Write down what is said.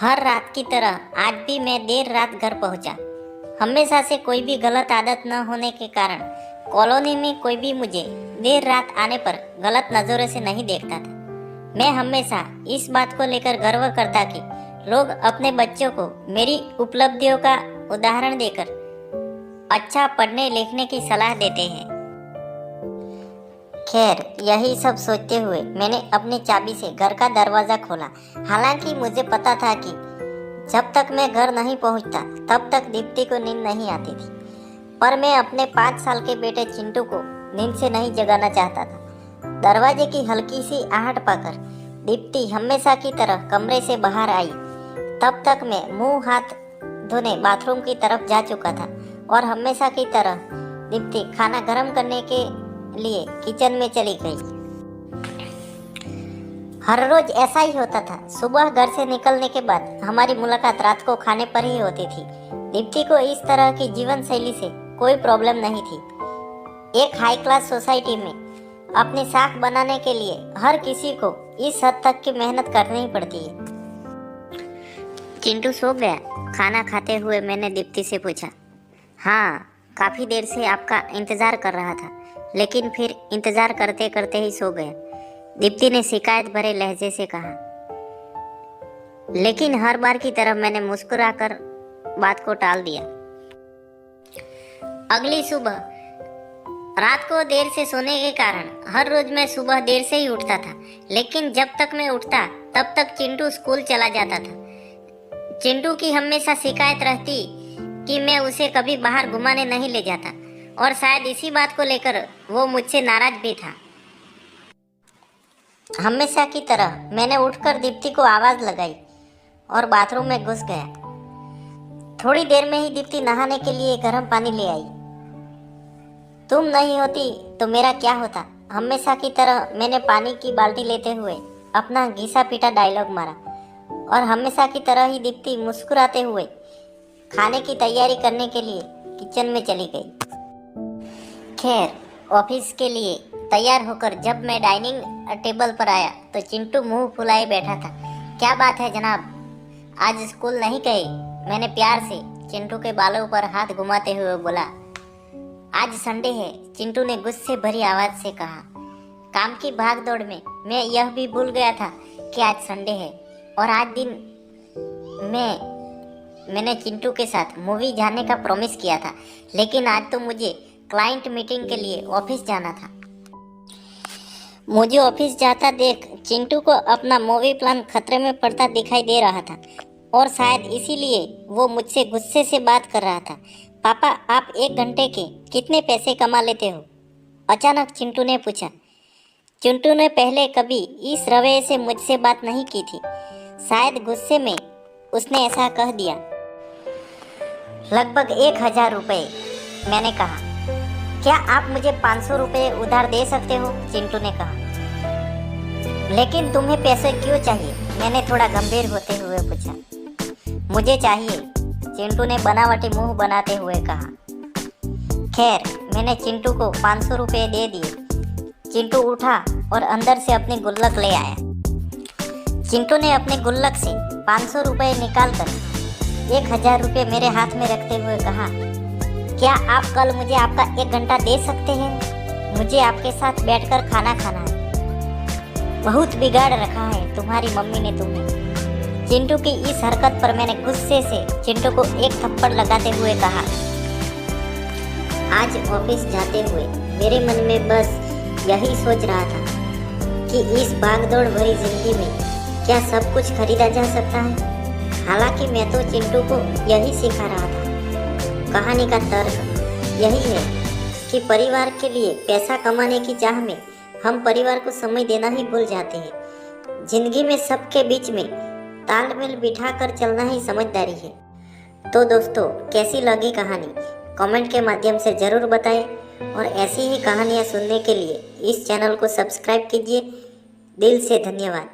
हर रात की तरह आज भी मैं देर रात घर पहुंचा। हमेशा से कोई भी गलत आदत न होने के कारण कॉलोनी में कोई भी मुझे देर रात आने पर गलत नज़रों से नहीं देखता था। मैं हमेशा इस बात को लेकर गर्व करता कि लोग अपने बच्चों को मेरी उपलब्धियों का उदाहरण देकर अच्छा पढ़ने लिखने की सलाह देते हैं। खैर, यही सब सोचते हुए मैंने अपनी चाबी से घर का दरवाज़ा खोला। हालांकि मुझे पता था कि जब तक मैं घर नहीं पहुंचता तब तक दीप्ति को नींद नहीं आती थी, पर मैं अपने 5 साल के बेटे चिंटू को नींद से नहीं जगाना चाहता था। दरवाजे की हल्की सी आहट पाकर दीप्ति हमेशा की तरह कमरे से बाहर आई। तब तक मैं मुंह हाथ धोने बाथरूम की तरफ जा चुका था और हमेशा की तरह दीप्ति खाना गर्म करने के लिए किचन में चली गई। हर रोज ऐसा ही होता था। सुबह घर से निकलने के बाद हमारी मुलाकात रात को खाने पर ही होती थी। दीप्ति को इस तरह की जीवन शैली से कोई प्रॉब्लम नहीं थी। एक हाई क्लास सोसाइटी में अपनी साख बनाने के लिए हर किसी को इस हद तक की मेहनत करनी पड़ती है। चिंटू सो गया? खाना खाते हुए मैंने दीप्ति से पूछा। हाँ, काफ़ी देर से आपका इंतज़ार कर रहा था, लेकिन फिर इंतज़ार करते करते ही सो गया, दीप्ति ने शिकायत भरे लहजे से कहा। लेकिन हर बार की तरह मैंने मुस्कुराकर बात को टाल दिया। अगली सुबह रात को देर से सोने के कारण हर रोज मैं सुबह देर से ही उठता था, लेकिन जब तक मैं उठता तब तक चिंटू स्कूल चला जाता था। चिंटू की हमेशा शिकायत रहती कि मैं उसे कभी बाहर घुमाने नहीं ले जाता, और शायद इसी बात को लेकर वो मुझसे नाराज भी था। हमेशा की तरह मैंने उठकर दीप्ति को आवाज़ लगाई और बाथरूम में घुस गया। थोड़ी देर में ही दीप्ति नहाने के लिए गर्म पानी ले आई। तुम नहीं होती तो मेरा क्या होता, हमेशा की तरह मैंने पानी की बाल्टी लेते हुए अपना घिसा पीटा डायलॉग मारा, और हमेशा की तरह ही दीप्ति मुस्कुराते हुए खाने की तैयारी करने के लिए किचन में चली गई। खैर, ऑफिस के लिए तैयार होकर जब मैं डाइनिंग टेबल पर आया तो चिंटू मुंह फुलाए बैठा था। क्या बात है जनाब, आज स्कूल नहीं गए? मैंने प्यार से चिंटू के बालों पर हाथ घुमाते हुए बोला। आज संडे है, चिंटू ने गुस्से भरी आवाज़ से कहा। काम की भागदौड़ में मैं यह भी भूल गया था कि आज संडे है, और आज दिन मैंने चिंटू के साथ मूवी जाने का प्रॉमिस किया था, लेकिन आज तो मुझे क्लाइंट मीटिंग के लिए ऑफिस जाना था। मुझे ऑफिस जाता देख चिंटू को अपना मूवी प्लान खतरे में पड़ता दिखाई दे रहा था, और शायद इसीलिए वो मुझसे गुस्से से बात कर रहा था। पापा, आप 1 घंटे के कितने पैसे कमा लेते हो? अचानक चिंटू ने पूछा। चिंटू ने पहले कभी इस रवैये से मुझसे बात नहीं की थी। शायद गुस्से में उसने ऐसा कह दिया। लगभग 1000 रुपये, मैंने कहा। क्या आप मुझे 500 रुपये उधार दे सकते हो? चिंटू ने कहा। लेकिन तुम्हें पैसे क्यों चाहिए? मैंने थोड़ा गंभीर होते हुए पूछा। मुझे चाहिए, चिंटू ने बनावटी मुंह बनाते हुए कहा। खैर, मैंने चिंटू को 500 रुपये दे दिए। चिंटू उठा और अंदर से अपनी गुल्लक ले आया। चिंटू ने अपने गुल्लक से 500 रुपये निकालकर 1000 रुपये मेरे हाथ में रखते हुए कहा। क्या आप कल मुझे आपका 1 घंटा दे सकते हैं? मुझे आपके साथ बैठकर खाना खाना है। बहुत बिगाड़ रखा है तुम्हारी मम्मी ने तुम्हें। चिंटू की इस हरकत पर मैंने गुस्से से चिंटू को एक थप्पड़ लगाते हुए कहा। आज ऑफिस जाते हुए मेरे मन में बस यही सोच रहा था कि इस भागदौड़ भरी जिंदगी में क्या सब कुछ खरीदा जा सकता है। हालांकि मैं तो चिंटू को यही सिखा रहा था। कहानी का तर्क यही है कि परिवार के लिए पैसा कमाने की चाह में हम परिवार को समय देना ही भूल जाते हैं। जिंदगी में सबके बीच में तालमेल बिठाकर चलना ही समझदारी है। तो दोस्तों, कैसी लगी कहानी कमेंट के माध्यम से ज़रूर बताएं, और ऐसी ही कहानियाँ सुनने के लिए इस चैनल को सब्सक्राइब कीजिए। दिल से धन्यवाद।